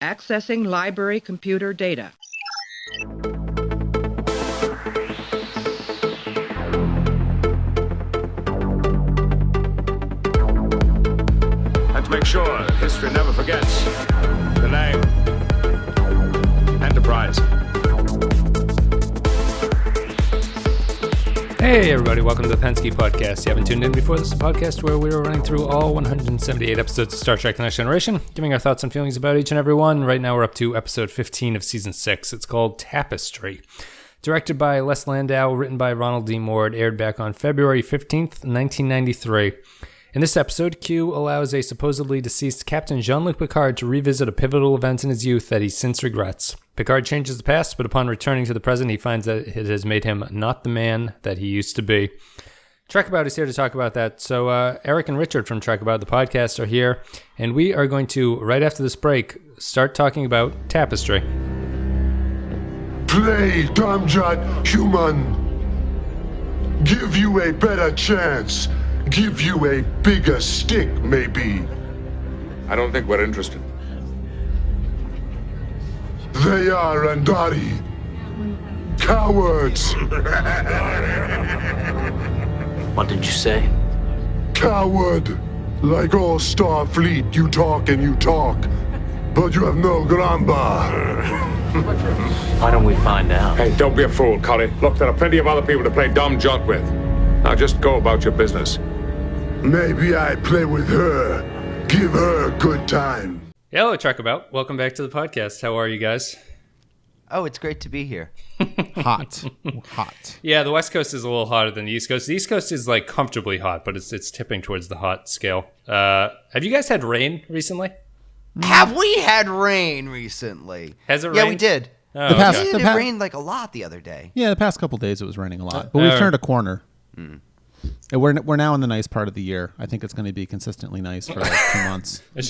Accessing library computer data. And to make sure that history never forgets the name Enterprise. Hey everybody, welcome to the Pensky Podcast. You haven't tuned in before, this is a podcast where we're running through all 178 episodes of Star Trek The Next Generation, giving our thoughts and feelings about each and every one. Right now we're up to episode 15 of season 6. It's called Tapestry. Directed by Les Landau, written by Ronald D. Moore, aired back on February 15th, 1993. In this episode, Q allows a supposedly deceased Captain Jean-Luc Picard to revisit a pivotal event in his youth that he since regrets. Picard changes the past, but upon returning to the present, he finds that it has made him not the man that he used to be. Trekabout is here to talk about that. So Eric and Richard from Trekabout, the podcast, are here, and we are going to, right after this break, start talking about Tapestry. Play, Damjat, human. Give you a better chance. Give you a bigger stick, maybe. I don't think we're interested. They are Andari. Cowards. What did you say? Coward. Like all Starfleet, you talk and you talk. But you have no gramba. Why don't we find out? Hey, don't be a fool, Collie. Look, there are plenty of other people to play dumb junk with. Now just go about your business. Maybe I play with her. Give her a good time. Hello, Trekabout. Welcome back to the podcast. How are you guys? Oh, it's great to be here. Hot. Yeah, the West Coast is a little hotter than the East Coast. The East Coast is like comfortably hot, but it's tipping towards the hot scale. Have you guys had rain recently? Have we had rain recently? Has it rained? Yeah, we did. Oh, The past- okay. It rained like a lot the other day. Yeah, the past couple days it was raining a lot, but we've turned a corner. And we're now in the nice part of the year. I think it's going to be consistently nice for like 2 months. I hope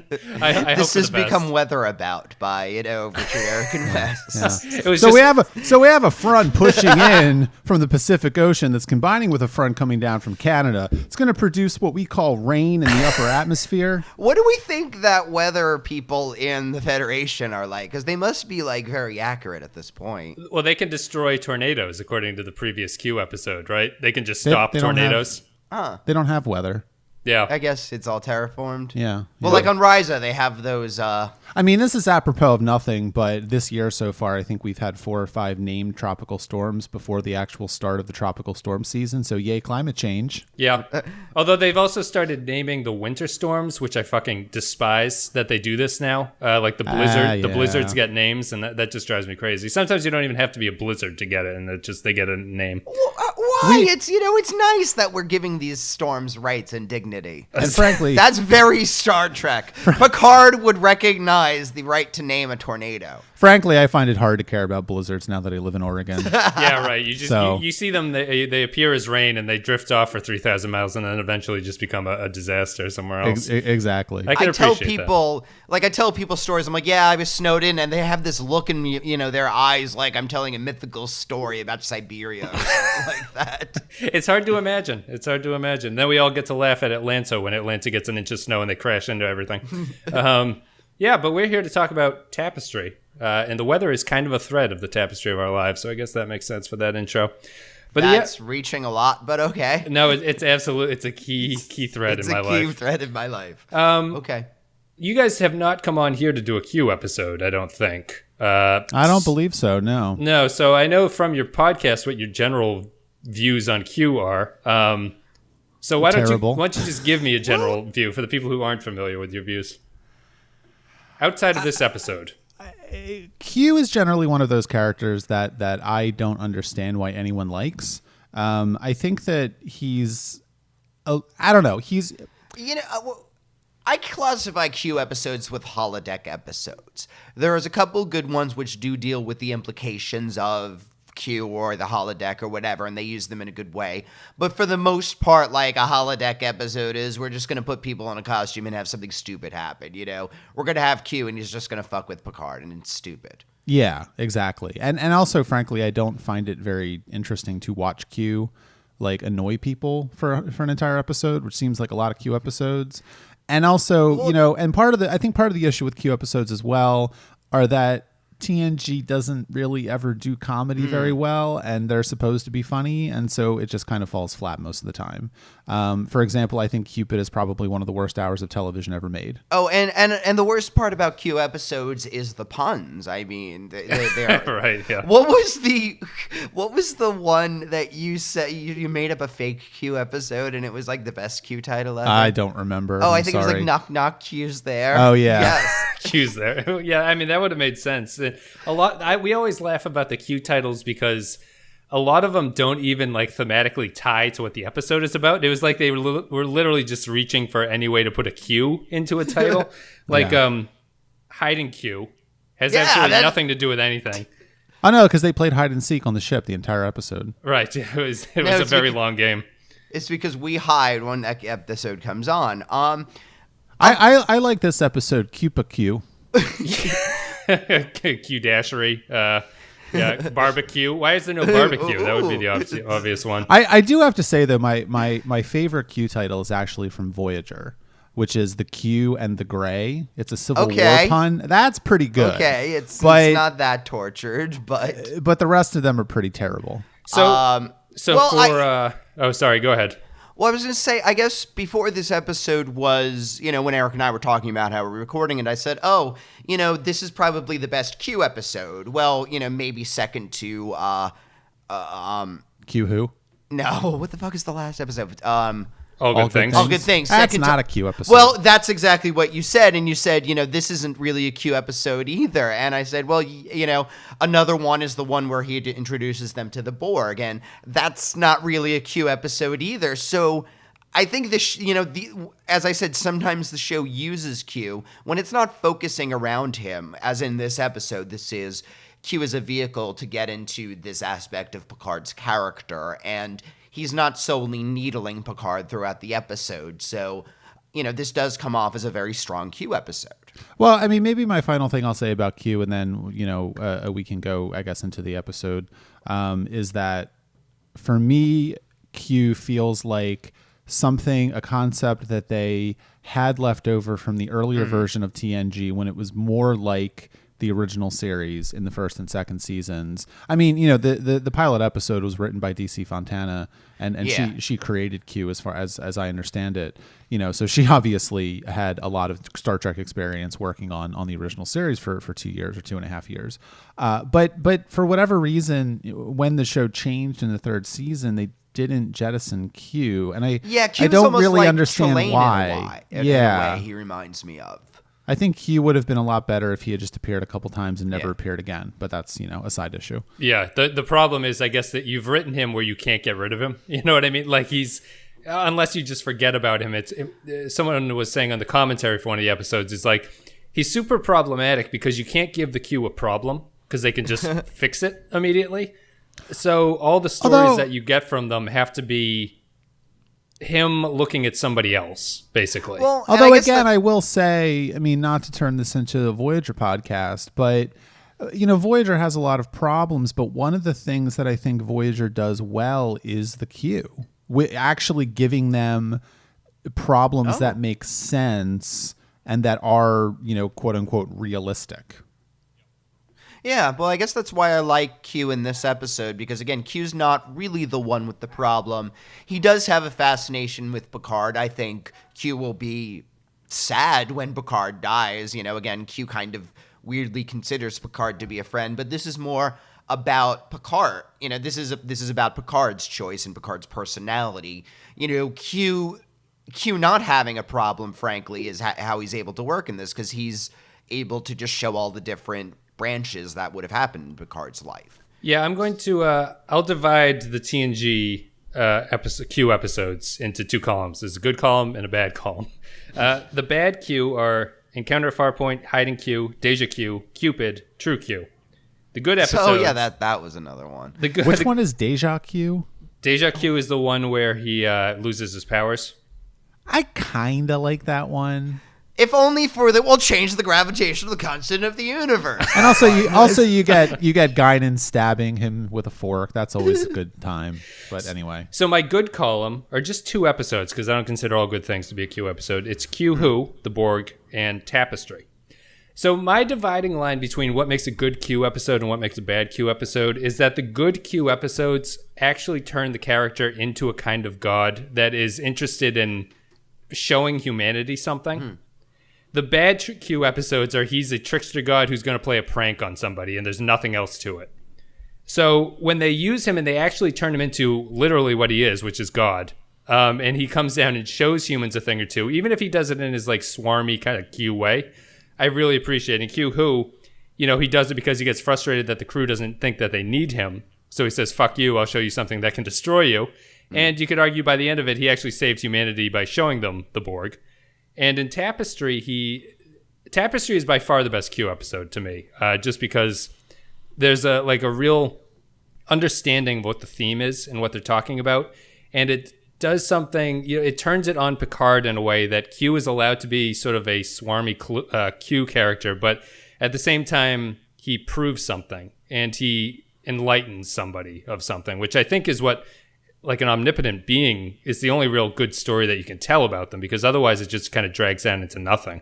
This for has the best. become Weather About by Richard Eric and West. It was So just, we have a front pushing in from the Pacific Ocean that's combining with a front coming down from Canada. It's going to produce what we call rain in the upper atmosphere. What do we think that weather people in the Federation are like? Because they must be like very accurate at this point. well, they can destroy tornadoes, according to the previous Q episode, right? They can just stop they don't tornadoes. They don't have weather. Yeah. I guess it's all terraformed. Yeah. Well, like on Ryza, they have those. I mean, this is apropos of nothing, but this year so far, I think we've had 4 or 5 named tropical storms before the actual start of the tropical storm season. So yay, climate change. Yeah. Although they've also started naming the winter storms, which I fucking despise that they do this now. Like the blizzard, the yeah. blizzards get names, and that just drives me crazy. Sometimes you don't even have to be a blizzard to get it, and they get a name. Why? It's nice that we're giving these storms rights and dignity. And frankly, That's very Star Trek. Picard would recognize the right to name a tornado. I find it hard to care about blizzards now that I live in Oregon. Yeah, right. You just So- you see them, they appear as rain, and they drift off for 3,000 miles, and then eventually just become a disaster somewhere else. Exactly. I can I tell appreciate people, I tell people stories. I'm like, yeah, I was snowed in, and they have this look in their eyes like I'm telling a mythical story about Siberia or something like that. It's hard to imagine. Then we all get to laugh at Atlanta when Atlanta gets an inch of snow and they crash into everything. Yeah, but we're here to talk about Tapestry. And the weather is kind of a thread of the tapestry of our lives, so I guess that makes sense for that intro. But That's reaching a lot, but okay. no, it's absolutely, it's a key thread It's in my a key life. thread in my life. Okay. You guys have not come on here to do a Q episode, I don't think. I don't believe so, no. No, so I know from your podcast what your general views on Q are. So why don't you just give me a general view for the people who aren't familiar with your views? Outside of this episode. Q is generally one of those characters that I don't understand why anyone likes. I think that he's... I don't know. He's... I classify Q episodes with holodeck episodes. There's a couple good ones which do deal with the implications of Q or the holodeck or whatever, and they use them in a good way. But for the most part, like a holodeck episode is, we're just going to put people in a costume and have something stupid happen, We're going to have Q and he's just going to fuck with Picard and it's stupid. Yeah, exactly. And also, frankly, I don't find it very interesting to watch Q like annoy people for an entire episode, which seems like a lot of Q episodes. And also, and I think part of the issue with Q episodes as well are that TNG doesn't really ever do comedy very well, and they're supposed to be funny, and so it just kind of falls flat most of the time. For example, I think Cupid is probably one of the worst hours of television ever made. Oh, and the worst part about Q episodes is the puns. I mean, they're Right, yeah. What was the one that you said you made up a fake Q episode and it was like the best Q title ever? I don't remember. Oh, I'm I think sorry. it was like Knock Knock Q's there. Oh, yeah. Yes. Q's there. Yeah, I mean, that would have made sense. We always laugh about the Q titles because a lot of them don't even like thematically tie to what the episode is about. It was like they were literally just reaching for any way to put a Q into a title. Like Hide and Q has absolutely nothing to do with anything. I know, because they played hide and seek on the ship the entire episode. Right. It was a very long game. It's because we hide when that episode comes on. I like this episode, Cupa Q. Q dashery. Yeah, barbecue. Why is there no barbecue? That would be the obvious one. I do have to say, though, my favorite Q title is actually from Voyager, which is the Q and the Gray. It's a Civil War pun. That's pretty good. Okay, it's not that tortured, but the rest of them are pretty terrible. Sorry, go ahead. Well, I was going to say, I guess before this episode was, when Eric and I were talking about how we're recording it, I said, this is probably the best Q episode. Well, maybe second to, Q who? No, what the fuck is the last episode? All Good Things. All Good Things. That's not a Q episode. Well, that's exactly what you said. And you said, this isn't really a Q episode either. And I said, well, another one is the one where he introduces them to the Borg. And that's not really a Q episode either. So I think this, as I said, sometimes the show uses Q when it's not focusing around him, as in this episode. This is Q as a vehicle to get into this aspect of Picard's character. And he's not solely needling Picard throughout the episode. So, this does come off as a very strong Q episode. Well, I mean, maybe my final thing I'll say about Q, and then, we can go, I guess, into the episode, is that for me, Q feels like a concept that they had left over from the earlier version of TNG when it was more like the original series in the first and second seasons. I mean, the pilot episode was written by DC Fontana, and she created Q as far as I understand it. So she obviously had a lot of Star Trek experience working on the original series for 2 years or 2.5 years. But for whatever reason, when the show changed in the third season, they didn't jettison Q, and I don't really like understand why. In a way he reminds me of. I think he would have been a lot better if he had just appeared a couple times and never appeared again. But that's, a side issue. Yeah. The problem is, I guess, that you've written him where you can't get rid of him. You know what I mean? Like unless you just forget about him. Someone was saying on the commentary for one of the episodes, is like, he's super problematic because you can't give the Q a problem because they can just fix it immediately. So all the stories that you get from them have to be him looking at somebody else, basically. Well, although again, I will say, I mean, not to turn this into a Voyager podcast, but Voyager has a lot of problems. But one of the things that I think Voyager does well is the Q, actually giving them problems that make sense and that are, quote unquote, realistic. Yeah, well, I guess that's why I like Q in this episode, because, again, Q's not really the one with the problem. He does have a fascination with Picard. I think Q will be sad when Picard dies. Again, Q kind of weirdly considers Picard to be a friend, but this is more about Picard. This is about Picard's choice and Picard's personality. Q not having a problem, frankly, is how he's able to work in this, because he's able to just show all the different branches that would have happened in Picard's life. Yeah, I'm going to I'll divide the TNG Q episodes into two columns. There's a good column and a bad column. The bad Q are Encounter at Farpoint, Hiding Q, Deja Q, Cupid, True Q. The good episodes. Oh yeah, that was another one. Which one is Deja Q? Deja Q is the one where he loses his powers. I kind of like that one. If only for that will change the gravitational constant of the universe. And also you get Guinan stabbing him with a fork. That's always a good time. But anyway. So my good column are just 2 episodes, because I don't consider all good things to be a Q episode. It's Q Who, The Borg, and Tapestry. So my dividing line between what makes a good Q episode and what makes a bad Q episode is that the good Q episodes actually turn the character into a kind of god that is interested in showing humanity something. The bad Q episodes are he's a trickster god who's going to play a prank on somebody, and there's nothing else to it. So when they use him and they actually turn him into literally what he is, which is God, and he comes down and shows humans a thing or two, even if he does it in his like swarmy kind of Q way, I really appreciate it. And Q Who, he does it because he gets frustrated that the crew doesn't think that they need him. So he says, fuck you, I'll show you something that can destroy you. And you could argue by the end of it, he actually saves humanity by showing them the Borg. And in Tapestry, Tapestry is by far the best Q episode to me, just because there's a real understanding of what the theme is and what they're talking about, and it does something. It turns it on Picard in a way that Q is allowed to be sort of a swarmy Q character, but at the same time he proves something and he enlightens somebody of something, which I think is what, like an omnipotent being, is the only real good story that you can tell about them, because otherwise it just kind of drags down into nothing.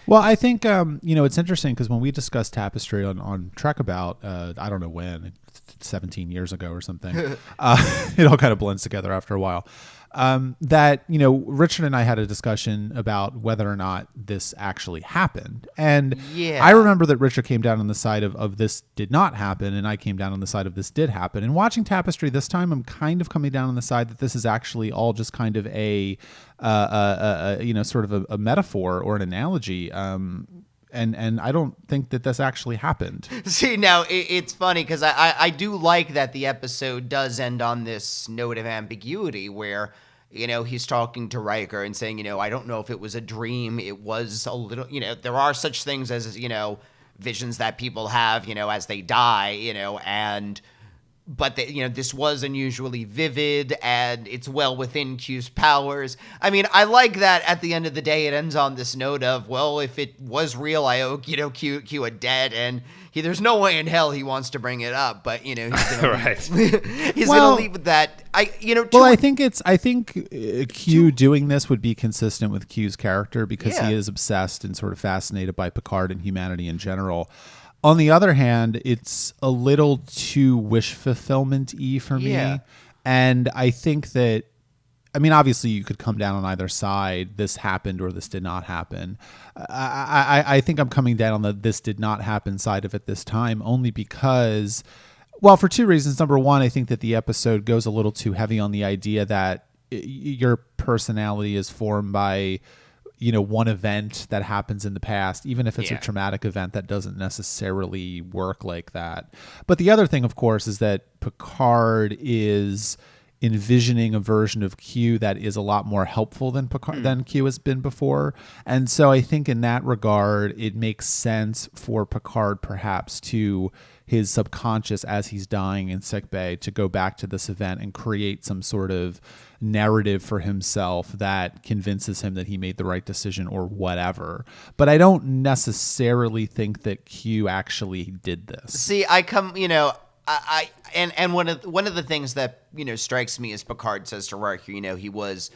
Well, I think, it's interesting because when we discussed Tapestry on Trekabout, I don't know when, 17 years ago or something, it all kind of blends together after a while, that, Richard and I had a discussion about whether or not this actually happened. And I remember that Richard came down on the side of this did not happen, and I came down on the side of this did happen. And watching Tapestry this time, I'm kind of coming down on the side that this is actually all just kind of a sort of a metaphor or an analogy. And I don't think that this actually happened. See, now it's funny because I do like that the episode does end on this note of ambiguity where, he's talking to Riker and saying, I don't know if it was a dream. It was a little, there are such things as, visions that people have, as they die, but this was unusually vivid, and it's well within Q's powers. I mean, I like that at the end of the day, it ends on this note of, well, if it was real, I owe, Q a debt, and there's no way in hell he wants to bring it up, but, he's going to leave with that. I think Q doing this would be consistent with Q's character because he is obsessed and sort of fascinated by Picard and humanity in general. On the other hand, it's a little too wish fulfillment-y for me. And I think that, obviously you could come down on either side. This happened or this did not happen. I think I'm coming down on the this did not happen side of it this time, only because, well, for 2 reasons. Number one, I think that the episode goes a little too heavy on the idea that your personality is formed by one event that happens in the past, even if it's a traumatic event, that doesn't necessarily work like that. But the other thing, of course, is that Picard is envisioning a version of Q that is a lot more helpful than than Q has been before. And so I think in that regard, it makes sense for Picard perhaps to his subconscious as he's dying in sickbay to go back to this event and create some sort of narrative for himself that convinces him that he made the right decision or whatever. But I don't necessarily think that Q actually did this. See, and one of the things that strikes me as Picard says to Riker, he was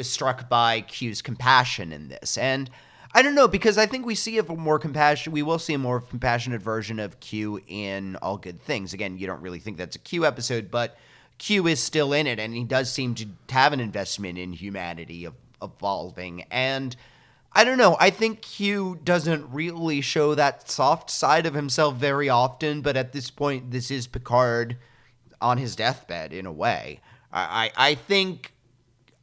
struck by Q's compassion in this, and I don't know, because I think we will see a more compassionate version of Q in All Good Things. Again, you don't really think that's a Q episode, but Q is still in it, and he does seem to have an investment in humanity evolving. And I don't know, I think Q doesn't really show that soft side of himself very often, but at this point, this is Picard on his deathbed in a way. I think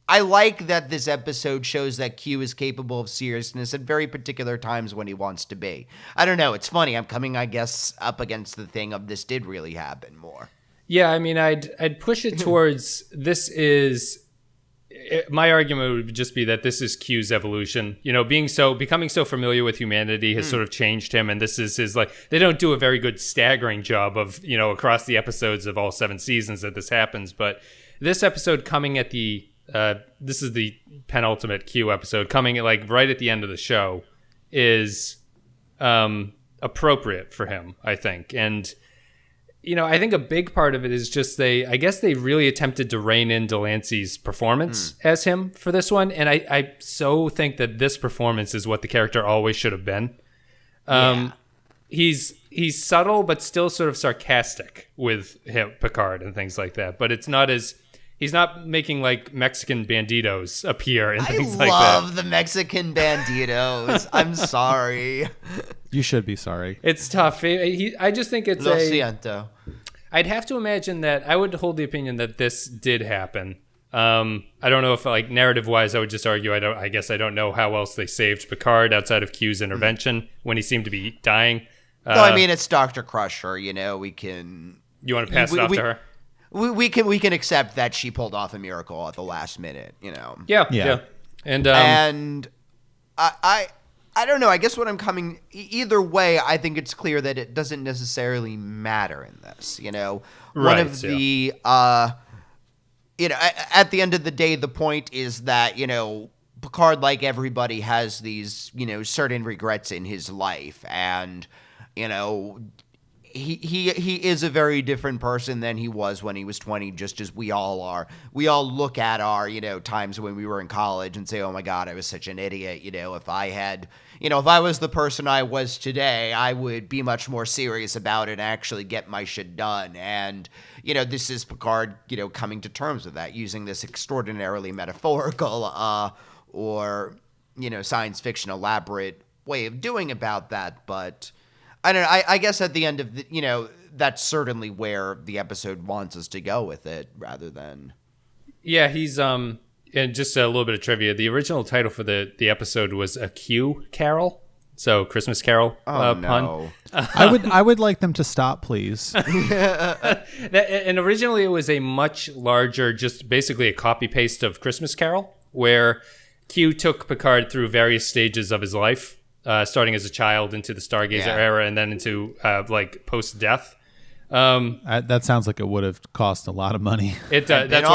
I like that this episode shows that Q is capable of seriousness at very particular times when he wants to be. I don't know. It's funny. I'm coming, I guess, up against the thing of this did really happen more. Yeah, I'd push it towards this is. My argument would just be that this is Q's evolution. Becoming so familiar with humanity has sort of changed him, and this is his they don't do a very good staggering job of across the episodes of all 7 seasons that this happens, but this episode coming at the this is the penultimate Q episode coming like right at the end of the show, is appropriate for him, I think. And I think a big part of it is just I guess they really attempted to rein in Delancey's performance as him for this one. And I so think that this performance is what the character always should have been. He's subtle, but still sort of sarcastic with Picard and things like that. But it's not he's not making like Mexican banditos appear and things like that. I love the Mexican banditos. I'm sorry. You should be sorry. It's tough. I just think it's Lo siento. I'd have to imagine that I would hold the opinion that this did happen. I don't know if like narrative wise, I would just argue I guess I don't know how else they saved Picard outside of Q's intervention when he seemed to be dying. No, I mean it's Dr. Crusher. We can. You want to pass it off to her? We can accept that she pulled off a miracle at the last minute. Yeah. And I don't know. I guess what I'm coming either way. I think it's clear that it doesn't necessarily matter in this. One of the at the end of the day, the point is that Picard, like everybody, has these certain regrets in his life, and he is a very different person than he was when he was 20, just as we all are. We all look at our, times when we were in college and say, oh my God, I was such an idiot. If I was the person I was today, I would be much more serious about it and actually get my shit done. And, this is Picard, coming to terms with that, using this extraordinarily metaphorical, or, science fiction elaborate way of doing about that. But I don't know. I guess at the end of that's certainly where the episode wants us to go with it, rather than. Yeah, he's and just a little bit of trivia. The original title for the episode was a Q Carol, so Christmas Carol pun. No. I would like them to stop, please. And originally it was a much larger, just basically a copy paste of Christmas Carol, where Q took Picard through various stages of his life. Starting as a child into the Stargazer era and then into like post-death. That sounds like it would have cost a lot of money. It that's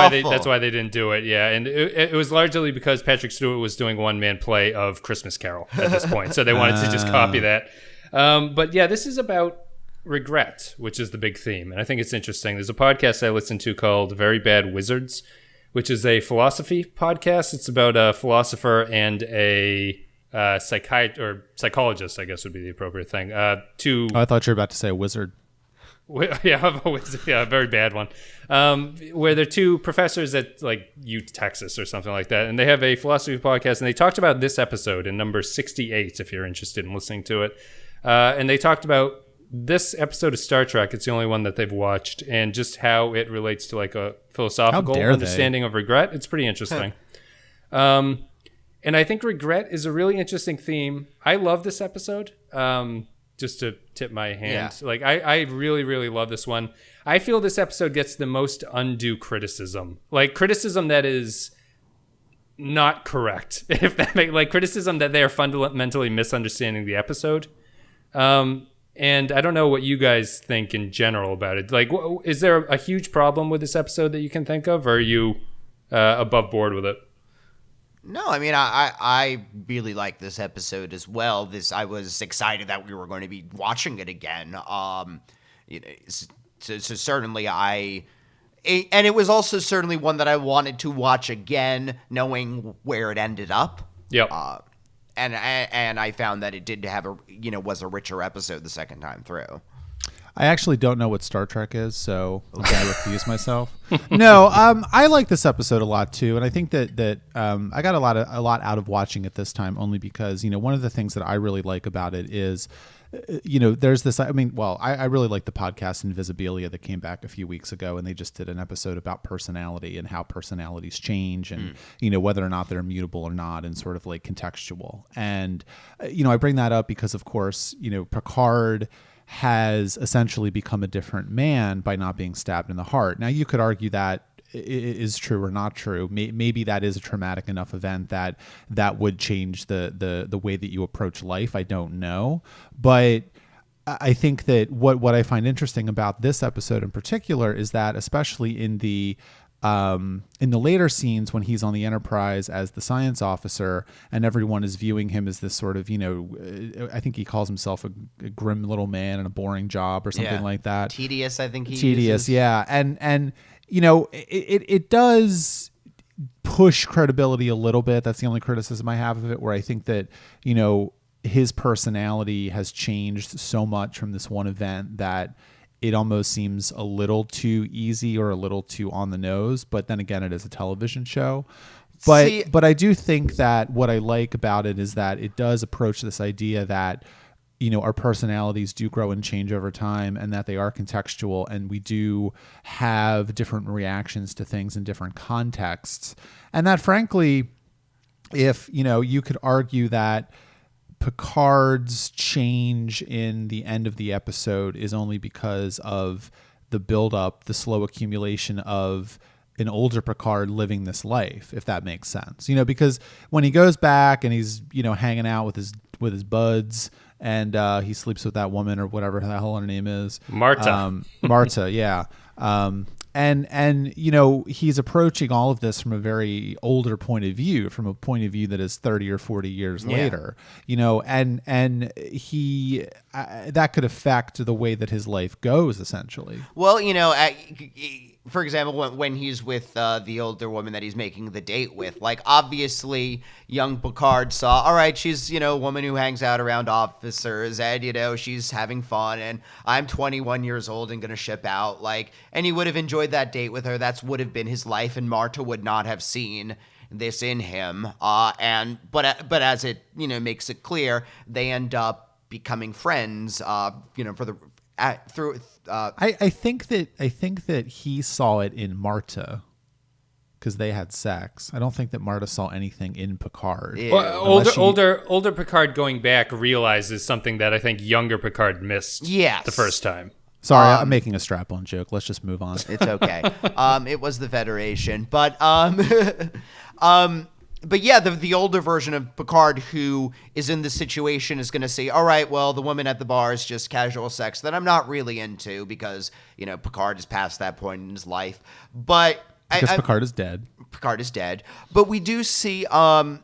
why they didn't do it. Yeah, and it was largely because Patrick Stewart was doing one-man play of Christmas Carol at this point, so they wanted to just copy that. But yeah, this is about regret, which is the big theme, and I think it's interesting. There's a podcast I listen to called Very Bad Wizards, which is a philosophy podcast. It's about a philosopher and a psychologist, I guess would be the appropriate thing. I thought you were about to say a wizard. Yeah, a very bad one. Where they're two professors at like Texas or something like that, and they have a philosophy podcast, and they talked about this episode in number 68, if you're interested in listening to it. And they talked about this episode of Star Trek. It's the only one that they've watched, and just how it relates to like a philosophical understanding of regret. It's pretty interesting. And I think regret is a really interesting theme. I love this episode. Just to tip my hand. Yeah. Like I really, really love this one. I feel this episode gets the most undue criticism. Like criticism that is not correct. If that makes like criticism that they are fundamentally misunderstanding the episode. And I don't know what you guys think in general about it. Like, is there a huge problem with this episode that you can think of, or are you above board with it? No, I mean, I really like this episode as well. I was excited that we were going to be watching it again. So certainly and it was also certainly one that I wanted to watch again, knowing where it ended up. Yep. And I found that it did have was a richer episode the second time through. I actually don't know what Star Trek is, so I'm going to refuse myself. No, I like this episode a lot too, and I think that I got a lot out of watching it this time, only because one of the things that I really like about it is, there's this. I mean, well, I really like the podcast Invisibilia that came back a few weeks ago, and they just did an episode about personality and how personalities change, and whether or not they're mutable or not, and sort of like contextual. And I bring that up because, of course, Picard has essentially become a different man by not being stabbed in the heart. Now, you could argue that is true or not true. Maybe that is a traumatic enough event that would change the way that you approach life. I don't know. But I think that what I find interesting about this episode in particular is that, especially in the in the later scenes when he's on the Enterprise as the science officer and everyone is viewing him as this sort of, I think he calls himself a grim little man and a boring job or something like that. Tedious, I think he Tedious, uses. yeah. And it does push credibility a little bit. That's the only criticism I have of it, where I think that, his personality has changed so much from this one event that it almost seems a little too easy or a little too on the nose. But then again, it is a television show. But I do think that what I like about it is that it does approach this idea that, our personalities do grow and change over time, and that they are contextual, and we do have different reactions to things in different contexts. And that, frankly, if, you could argue that Picard's change in the end of the episode is only because of the buildup, the slow accumulation of an older Picard living this life, if that makes sense. Because when he goes back and he's, hanging out with his buds, and he sleeps with that woman or whatever the hell her name is, Marta, yeah. And he's approaching all of this from a very older point of view, from a point of view that is 30 or 40 years later, and he that could affect the way that his life goes, essentially. Well, for example, when he's with the older woman that he's making the date with, like, obviously young Picard saw, all right, she's, a woman who hangs out around officers, and, she's having fun, and I'm 21 years old and going to ship out, like, and he would have enjoyed that date with her. That's would have been his life, and Marta would not have seen this in him. But as it, makes it clear, they end up becoming friends, I think that he saw it in Marta because they had sex. I don't think that Marta saw anything in Picard. Well, older Picard going back realizes something that I think younger Picard missed the first time. Sorry, I'm making a strap-on joke. Let's just move on. It's okay. It was the Federation, but But yeah, the older version of Picard who is in this situation is going to say, all right, well, the woman at the bar is just casual sex that I'm not really into because, Picard is past that point in his life. But Picard is dead. Picard is dead. But we do see, one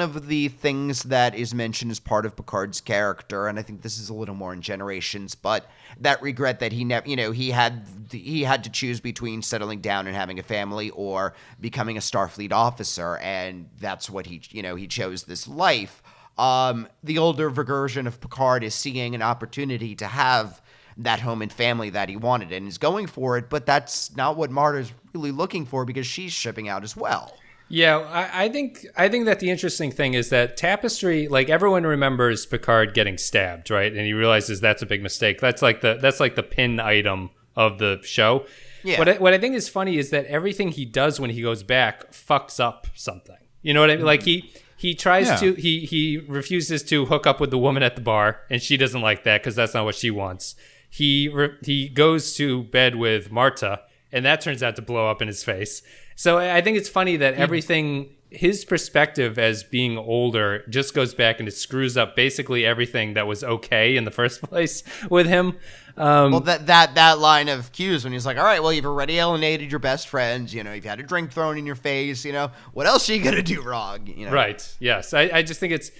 of the things that is mentioned as part of Picard's character, and I think this is a little more in Generations, but that regret that he never, he had to choose between settling down and having a family or becoming a Starfleet officer, and that's what he chose this life. The older version of Picard is seeing an opportunity to have that home and family that he wanted and is going for it, but that's not what Marta's really looking for because she's shipping out as well. Yeah, I think that the interesting thing is that Tapestry, like, everyone remembers Picard getting stabbed, right? And he realizes that's a big mistake. That's like the pin item of the show. Yeah. What I think is funny is that everything he does when he goes back fucks up something. You know what I mean? Like he tries to he refuses to hook up with the woman at the bar, and she doesn't like that because that's not what she wants. He goes to bed with Marta, and that turns out to blow up in his face. So I think it's funny that everything, his perspective as being older just goes back and it screws up basically everything that was okay in the first place with him. Well, that line of cues when he's like, all right, well, you've already alienated your best friends, you've had a drink thrown in your face, what else are you going to do wrong? Right. Yes. I just think it's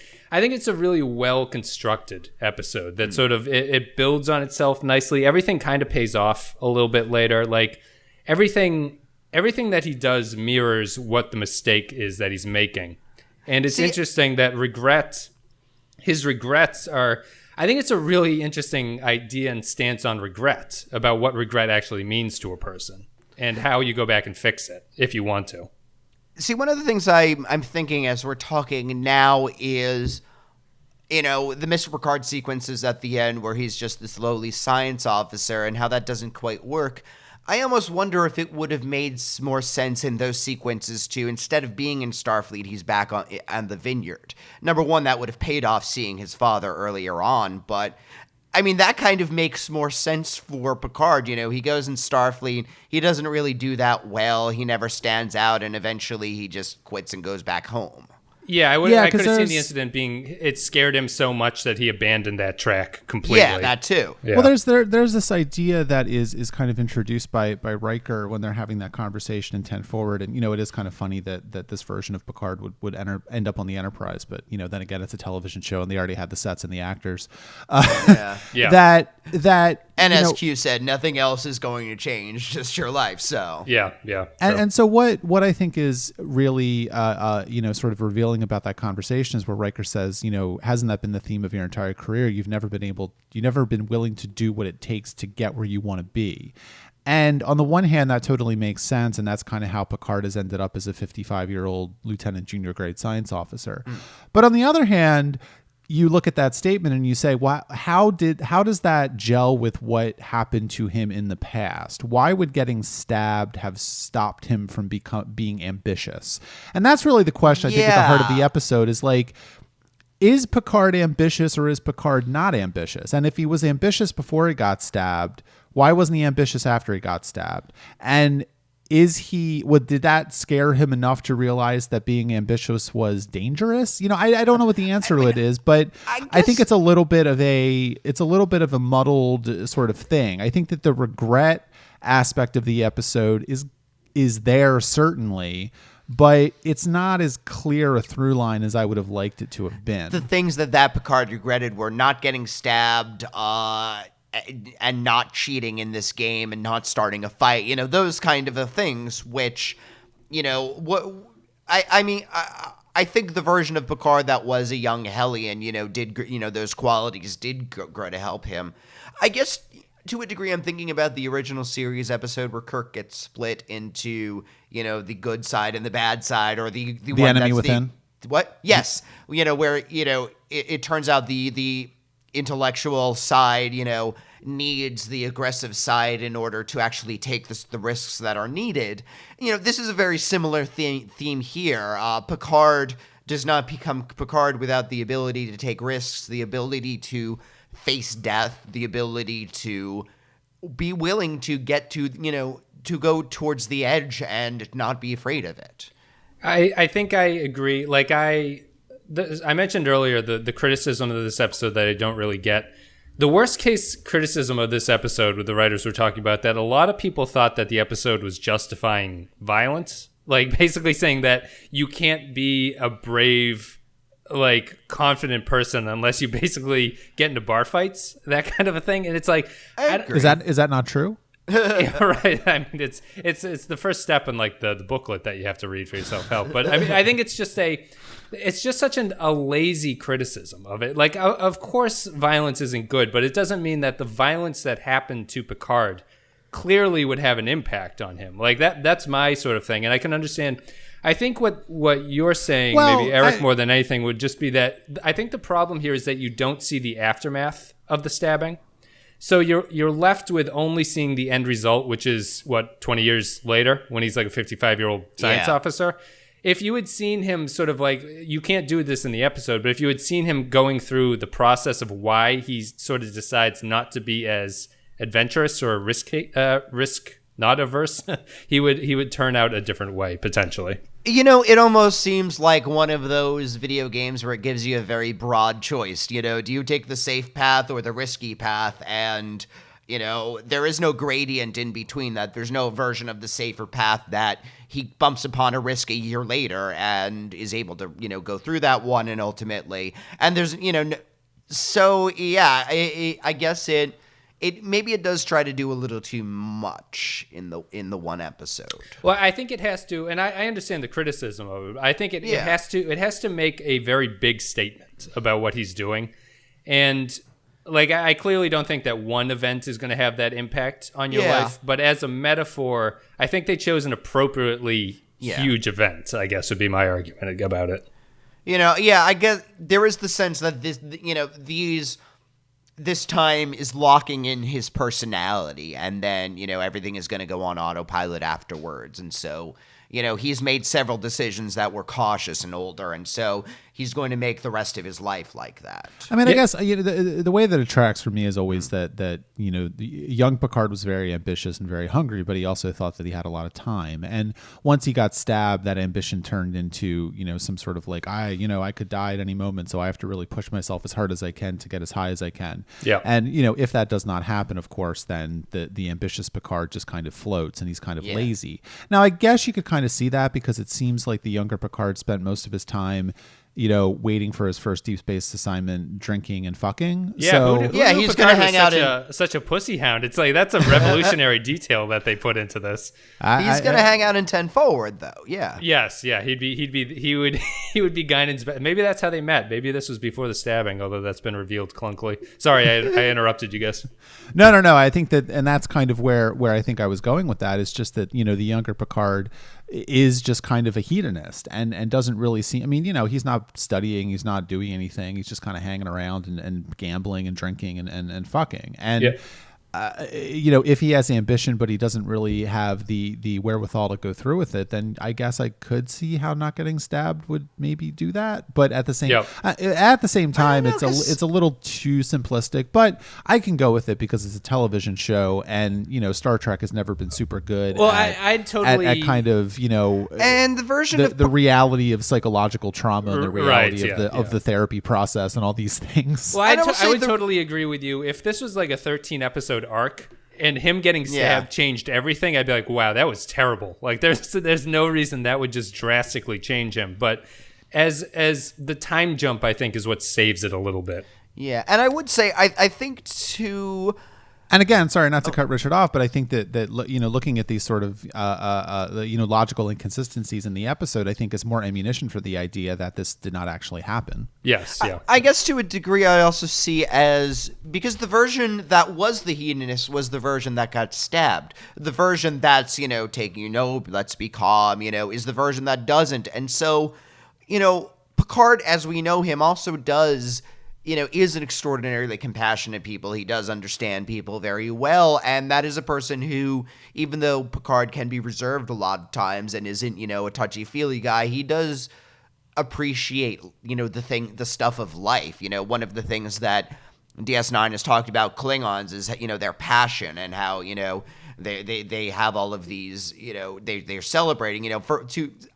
a really well constructed episode that sort of, it builds on itself nicely. Everything kind of pays off a little bit later. Like everything that he does mirrors what the mistake is that he's making. And it's interesting that his regrets are, I think it's a really interesting idea and stance on regret about what regret actually means to a person and how you go back and fix it if you want to. See, one of the things I'm thinking as we're talking now is, the Mr. Picard sequences at the end where he's just this lowly science officer and how that doesn't quite work. I almost wonder if it would have made more sense in those sequences to, instead of being in Starfleet, he's back on the Vineyard. Number one, that would have paid off seeing his father earlier on, but I mean, that kind of makes more sense for Picard. He goes in Starfleet, he doesn't really do that well, he never stands out, and eventually he just quits and goes back home. Yeah, I Yeah, could 'cause have seen the there's- incident being it scared him so much that he abandoned that track completely. Yeah, that too. Yeah. Well, there's this idea that is kind of introduced by Riker when they're having that conversation in 10 Forward, and it is kind of funny that this version of Picard would end up on the Enterprise, but then again it's a television show and they already had the sets and the actors. Yeah. That And as Q said, nothing else is going to change, just your life. So Yeah. And so what I think is really sort of revealing about that conversation is where Riker says, hasn't that been the theme of your entire career? You've never been willing to do what it takes to get where you want to be. And on the one hand, that totally makes sense, and that's kind of how Picard has ended up as a 55-year-old lieutenant junior grade science officer. But on the other hand, you look at that statement and you say, "Why? How does that gel with what happened to him in the past? Why would getting stabbed have stopped him from being ambitious?" And that's really the question I think at the heart of the episode is like, is Picard ambitious or is Picard not ambitious? And if he was ambitious before he got stabbed, why wasn't he ambitious after he got stabbed? And did that scare him enough to realize that being ambitious was dangerous? I don't know what the answer to it is, but I think it's a little bit of a muddled sort of thing. I think that the regret aspect of the episode is there certainly, but it's not as clear a through line as I would have liked it to have been. the things that Picard regretted were not getting stabbed, and not cheating in this game and not starting a fight, those kind of things, which, I think the version of Picard that was a young Hellion, those qualities did grow to help him. I guess to a degree, I'm thinking about the original series episode where Kirk gets split into, the good side and the bad side, or the one enemy that's within. What? Yes. Where, it turns out the intellectual side, needs the aggressive side in order to actually take the risks that are needed. This is a very similar theme here. Picard does not become Picard without the ability to take risks, the ability to face death, the ability to be willing to get to go towards the edge and not be afraid of it. I think I agree. Like I mentioned earlier, the criticism of this episode that I don't really get. The worst case criticism of this episode, with the writers were talking about, that a lot of people thought that the episode was justifying violence. Like basically saying that you can't be a brave, like confident person unless you basically get into bar fights, that kind of a thing. And it's like, Is that not true? yeah, right. I mean, it's the first step in like the booklet that you have to read for your self-help. But I mean, I think it's just such a lazy criticism of it. Like, of course, violence isn't good, but it doesn't mean that the violence that happened to Picard clearly would have an impact on him. Like that's my sort of thing. And I can understand. I think what you're saying, maybe Eric, more than anything, would just be that I think the problem here is that you don't see the aftermath of the stabbing. So you're left with only seeing the end result, which is 20 years later when he's like a 55-year-old science officer. If you had seen him sort of like, you can't do this in the episode, but if you had seen him going through the process of why he sort of decides not to be as adventurous or risk not averse, he would turn out a different way potentially. It almost seems like one of those video games where it gives you a very broad choice. Do you take the safe path or the risky path? And, there is no gradient in between that. There's no version of the safer path that he bumps upon a risk a year later and is able to, go through that one and ultimately. And there's, so yeah, I guess it does try to do a little too much in the one episode. Well, I think it has to, and I understand the criticism of it. I think it has to make a very big statement about what he's doing, and like I clearly don't think that one event is going to have that impact on your life. But as a metaphor, I think they chose an appropriately huge event. I guess would be my argument about it. I guess there is the sense that this time is locking in his personality, and then, everything is going to go on autopilot afterwards. And so, he's made several decisions that were cautious and older. And so he's going to make the rest of his life like that. I mean, I guess the way that it tracks for me is always that young Picard was very ambitious and very hungry, but he also thought that he had a lot of time. And once he got stabbed, that ambition turned into some sort of like I could die at any moment, so I have to really push myself as hard as I can to get as high as I can. Yeah. And if that does not happen, of course, then the ambitious Picard just kind of floats and he's kind of lazy. Now, I guess you could kind of see that because it seems like the younger Picard spent most of his time waiting for his first deep space assignment, drinking and fucking. Yeah, so, who knew he's Picard going to was hang out such a pussy hound. It's like that's a revolutionary detail that they put into this. He's going to hang out in 10 Forward, though. Yeah. Yes, yeah, he would be Guinan's. Maybe that's how they met. Maybe this was before the stabbing, although that's been revealed clunkily. Sorry, I interrupted you guys. No. I think that, and that's kind of where I think I was going with that. Is just that the younger Picard is just kind of a hedonist and doesn't really see. I mean, he's not studying, he's not doing anything. He's just kind of hanging around and gambling and drinking and fucking. And if he has ambition, but he doesn't really have the wherewithal to go through with it, then I guess I could see how not getting stabbed would maybe do that. But at the same time, it's a little too simplistic. But I can go with it because it's a television show, and Star Trek has never been super good. Well, at kind of and the version of the reality of psychological trauma and the reality of the therapy process and all these things. Well, I would totally agree with you. If this was like a 13 episode arc and him getting stabbed changed everything, I'd be like, wow, that was terrible. Like there's no reason that would just drastically change him. But as the time jump, I think, is what saves it a little bit. Yeah, and I would say I think too. And again, sorry not to cut Richard off, but I think that looking at these sort of logical inconsistencies in the episode, I think is more ammunition for the idea that this did not actually happen. Yes, yeah. I guess to a degree, I also see as because the version that was the hedonist was the version that got stabbed. The version that's taking let's be calm, is the version that doesn't. And so, Picard, as we know him, also does. Is an extraordinarily compassionate people. He does understand people very well, and that is a person who, even though Picard can be reserved a lot of times and isn't, a touchy-feely guy, he does appreciate, the stuff of life. One of the things that DS9 has talked about Klingons is, their passion and how, they have all of these, they're celebrating,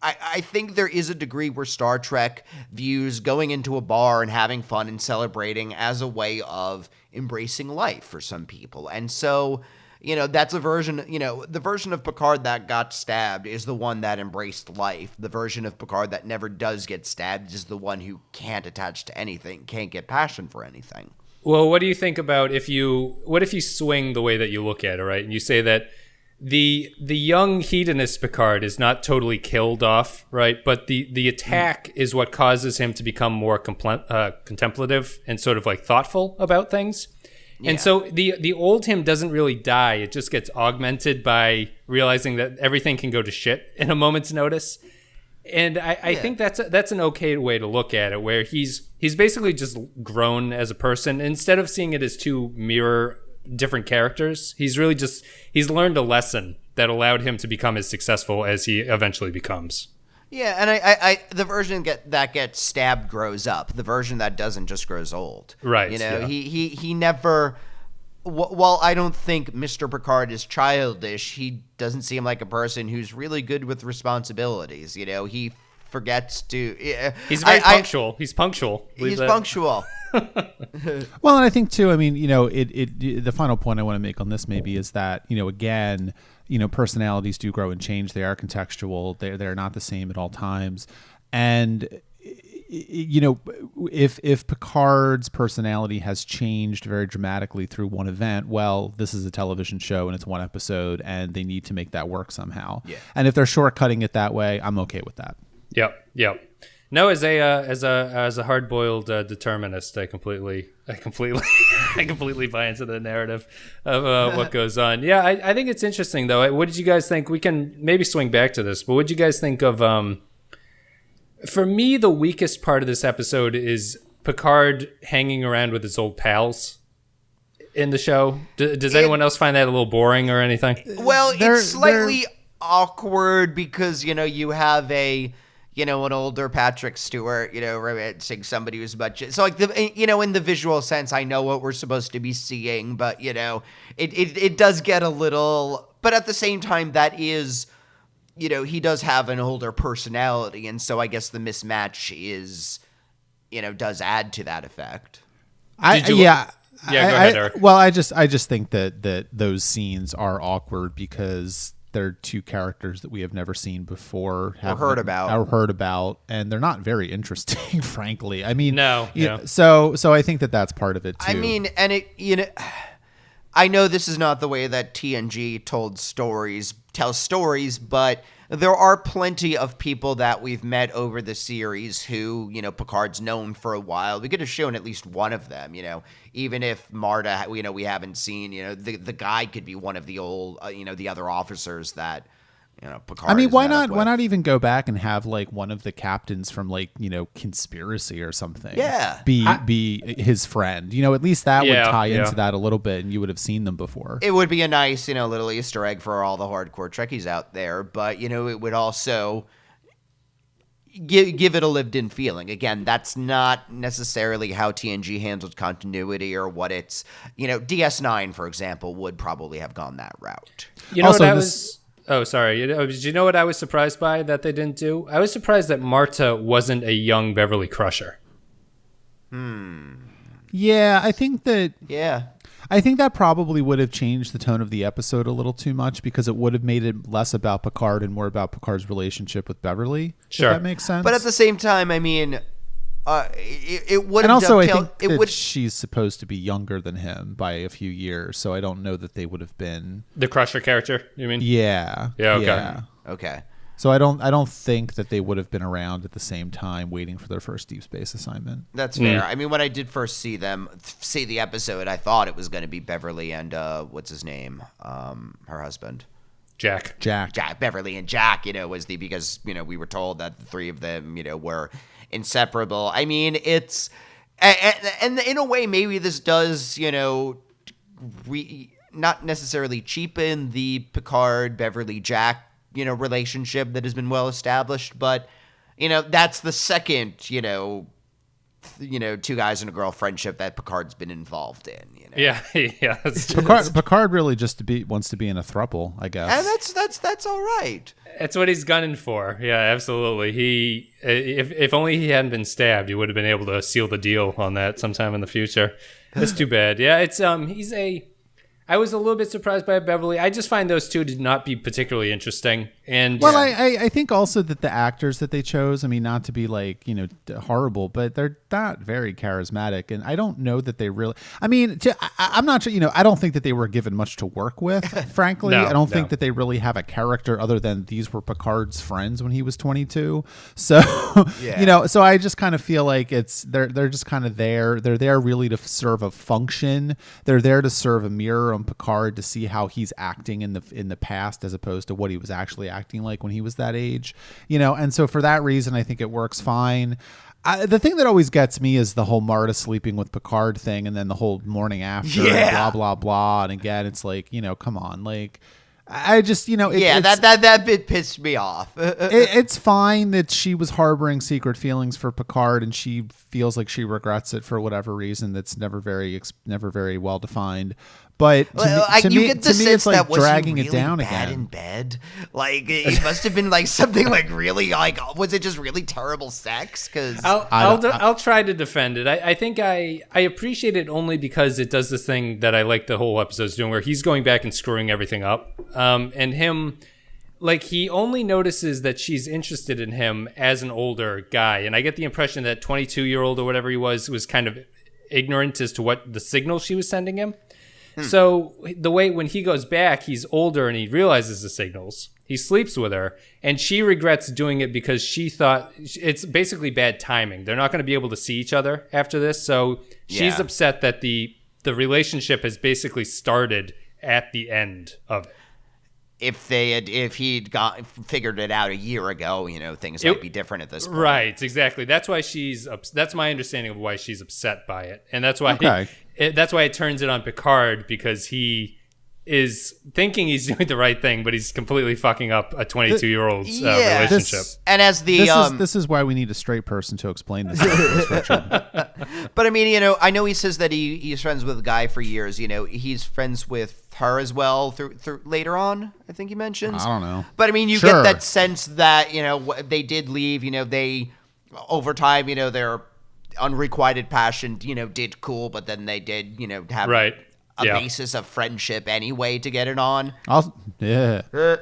I think there is a degree where Star Trek views going into a bar and having fun and celebrating as a way of embracing life for some people. And so, that's a version, the version of Picard that got stabbed is the one that embraced life. The version of Picard that never does get stabbed is the one who can't attach to anything, can't get passion for anything. Well, what do you think about if you swing the way that you look at it, right? And you say that the young hedonist Picard is not totally killed off, right? But the attack is what causes him to become more contemplative and sort of like thoughtful about things. Yeah. And so the old him doesn't really die. It just gets augmented by realizing that everything can go to shit in a moment's notice. And I think that's an okay way to look at it, where he's basically just grown as a person. Instead of seeing it as two different characters, he's learned a lesson that allowed him to become as successful as he eventually becomes. Yeah, and I the version that gets stabbed grows up. The version that doesn't just grows old. Right. He never. While I don't think Mr. Picard is childish, he doesn't seem like a person who's really good with responsibilities. He forgets to. He's very punctual. He's punctual. He's punctual. Well, and I think too. I mean, the final point I want to make on this maybe is that again, personalities do grow and change. They are contextual. They're not the same at all times, and. If Picard's personality has changed very dramatically through one event, well, this is a television show and it's one episode and they need to make that work somehow. Yeah. And if they're shortcutting it that way, I'm okay with that. Yep. No, as a hard-boiled determinist, I completely buy into the narrative of what goes on. Yeah, I think it's interesting though. What did you guys think? We can maybe swing back to this, but what did you guys think of? For me, the weakest part of this episode is Picard hanging around with his old pals in the show. Does anyone else find that a little boring or anything? Well, it's slightly awkward because, you have a an older Patrick Stewart, romancing somebody who's much. So like in the visual sense, I know what we're supposed to be seeing, but it does get a little. But at the same time, that is, he does have an older personality, and so I guess the mismatch is, does add to that effect. Go ahead, Eric. Well, I just think that those scenes are awkward because they're two characters that we have never seen before, or heard about, and they're not very interesting, frankly. I mean, no. So I think that that's part of it too. I mean, and I know this is not the way that TNG tells stories, but there are plenty of people that we've met over the series who, Picard's known for a while. We could have shown at least one of them, even if Marta, we haven't seen, the guy could be one of the old, the other officers that, Picard. I mean, why not even go back and have like one of the captains from like, Conspiracy or something? Yeah. Be his friend. At least that would tie into that a little bit, and you would have seen them before. It would be a nice, little Easter egg for all the hardcore Trekkies out there, but it would also give it a lived-in feeling. Again, that's not necessarily how TNG handled continuity or what it's, DS9, for example, would probably have gone that route. Oh, sorry. Did you know what I was surprised by that they didn't do? I was surprised that Marta wasn't a young Beverly Crusher. Yeah, I think that. Yeah. I think that probably would have changed the tone of the episode a little too much because it would have made it less about Picard and more about Picard's relationship with Beverly. Sure. If that makes sense. But at the same time, I mean, it would. And also, I think it would. She's supposed to be younger than him by a few years, so I don't know that they would have been the Crusher character. You mean? Yeah. Yeah. Okay. Yeah. Okay. So I don't think that they would have been around at the same time waiting for their first deep space assignment. That's fair. I mean, when I did first see the episode, I thought it was going to be Beverly and what's his name, her husband. Jack, Beverly and Jack, because we were told that the three of them, were inseparable. I mean, it's and in a way, maybe this does, not necessarily cheapen the Picard, Beverly, Jack, relationship that has been well established, but that's the second, two guys and a girl friendship that Picard's been involved in. Yeah. Picard really just wants to be in a throuple, I guess. And that's all right. That's what he's gunning for. Yeah, absolutely. He, if only he hadn't been stabbed, he would have been able to seal the deal on that sometime in the future. That's too bad. Yeah, it's I was a little bit surprised by Beverly. I just find those two to not be particularly interesting. And well, I think also that the actors that they chose, I mean, not to be like, horrible, but they're not very charismatic. And I don't know that they really, I mean, I'm not sure, I don't think that they were given much to work with, frankly. I don't think that they really have a character other than these were Picard's friends when he was 22. So, so I just kind of feel like they're just kind of there. They're there really to serve a function. They're there to serve a mirror on Picard to see how he's acting in the past as opposed to what he was actually acting like when he was that age, and so for that reason I think it works fine. The thing that always gets me is the whole Marta sleeping with Picard thing, and then the whole morning after, and blah blah blah, and again it's like, come on, like I just, that bit pissed me off. It's fine that she was harboring secret feelings for Picard, and she feels like she regrets it for whatever reason that's never very well defined. But to me, it's like dragging it down bad again. In bed, like it must have been like something like really like was it just really terrible sex? Because I'll try to defend it. I think I appreciate it only because it does this thing that I like the whole episode's doing, where he's going back and screwing everything up, and him. Like, he only notices that she's interested in him as an older guy. And I get the impression that 22-year-old or whatever he was kind of ignorant as to what the signal she was sending him. So the way when he goes back, he's older and he realizes the signals. He sleeps with her, and she regrets doing it because she thought it's basically bad timing. They're not going to be able to see each other after this. So she's upset that the relationship has basically started at the end of it. If he'd figured it out a year ago, things might be different at this point. Right, exactly. That's why that's my understanding of why she's upset by it. And that's why that's why it turns it on Picard, because he is thinking he's doing the right thing, but he's completely fucking up a 22-year-old's relationship. And as the this is why we need a straight person to explain this. Richard. But I mean, I know he says that he's friends with a guy for years. He's friends with her as well through later on. I think he mentions. I don't know. But I mean, you get that sense that they did leave. They over time, their unrequited passion, did cool, but then they did, have a basis of friendship anyway to get it on.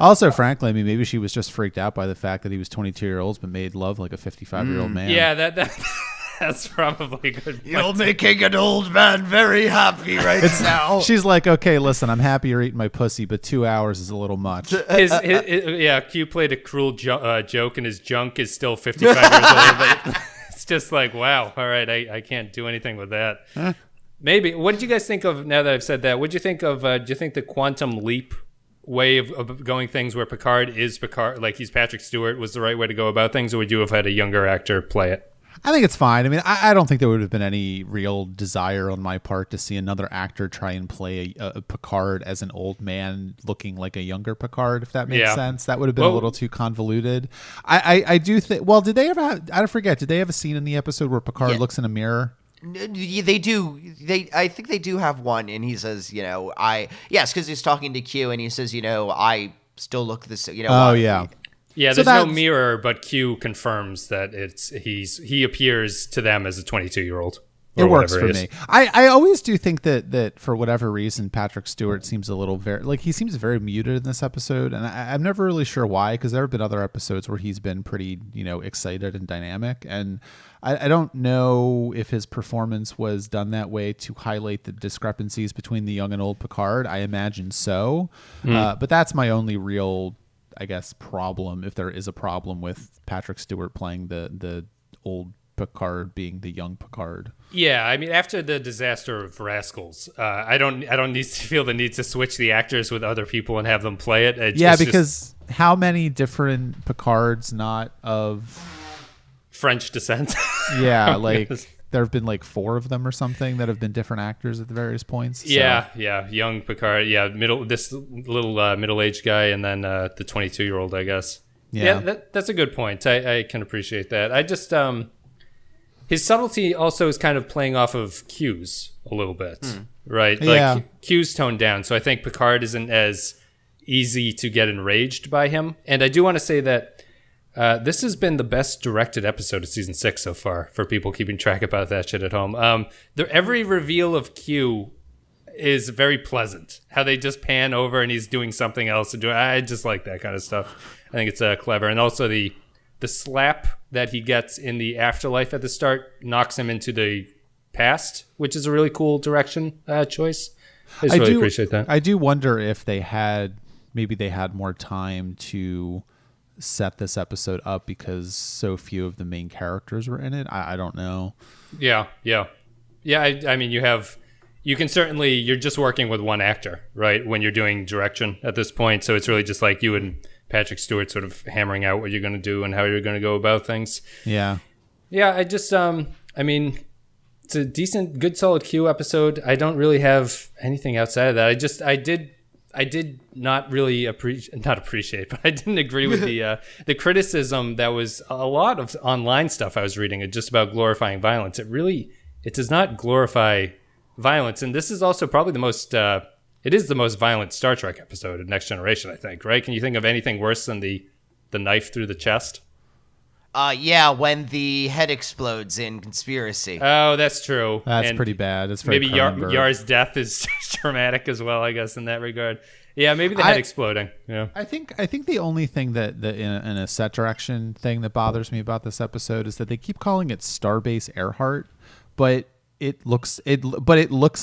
Also, frankly, I mean, maybe she was just freaked out by the fact that he was 22-year-olds but made love like a 55-year-old man. Yeah, that's probably good. You're making an old man very happy now. She's like, okay, listen, I'm happy you're eating my pussy, but 2 hours is a little much. Q played a cruel joke, and his junk is still 55 years old. But it's just like, wow, all right, I can't do anything with that. Huh? Maybe. What did you guys think of, now that I've said that, what did you think of, do you think the quantum leap way of going things where Picard, like he's Patrick Stewart, was the right way to go about things, or would you have had a younger actor play it? I think it's fine. I mean, I don't think there would have been any real desire on my part to see another actor try and play a Picard as an old man looking like a younger Picard, if that makes sense. That would have been a little too convoluted. I do think, well, did they ever have, I forget, did they have a scene in the episode where Picard looks in a mirror? They do. I think they do have one, and he says, because he's talking to Q, and he says, I still look this, Yeah, there's no mirror, but Q confirms that he appears to them as a 22-year-old. It works for me. I always do think that for whatever reason, Patrick Stewart seems a little he seems very muted in this episode, and I'm never really sure why, because there have been other episodes where he's been pretty, excited and dynamic, and I don't know if his performance was done that way to highlight the discrepancies between the young and old Picard. I imagine so, but that's my only real, I guess, problem, if there is a problem with Patrick Stewart playing the old Picard being the young Picard. Yeah, I mean, after the disaster of Rascals, I don't need to feel the need to switch the actors with other people and have them play it. Because how many different Picards not of French descent? Yeah, like there have been like 4 of them or something that have been different actors at the various points. So. Yeah, young Picard. Yeah, this little middle-aged guy, and then the 22-year-old, I guess. Yeah, that's a good point. I can appreciate that. I just his subtlety also is kind of playing off of Q's a little bit, right? Like Q's toned down, so I think Picard isn't as easy to get enraged by him. And I do want to say that this has been the best directed episode of season 6 so far, for people keeping track about that shit at home. Every reveal of Q is very pleasant. How they just pan over and he's doing something else. I just like that kind of stuff. I think it's clever. And also the slap that he gets in the afterlife at the start knocks him into the past, which is a really cool direction choice. I really appreciate that. I do wonder if maybe they had more time to set this episode up because so few of the main characters were in it. I don't know. Yeah. I mean, you're just working with one actor, right? When you're doing direction at this point. So it's really just like you and Patrick Stewart sort of hammering out what you're going to do and how you're going to go about things. Yeah. I just, I mean, it's a decent, good, solid Q episode. I don't really have anything outside of that. I did not really appreciate, but I didn't agree with the criticism that was a lot of online stuff I was reading just about glorifying violence. It does not glorify violence. And this is also probably it is the most violent Star Trek episode of Next Generation, I think, right? Can you think of anything worse than the knife through the chest? When the head explodes in Conspiracy. Oh, that's true. That's pretty bad. That's very maybe Yar's death is dramatic as well, I guess, in that regard. Yeah, maybe the head exploding. Yeah, I think the only thing that in a set direction thing that bothers me about this episode is that they keep calling it Starbase Earhart, but it looks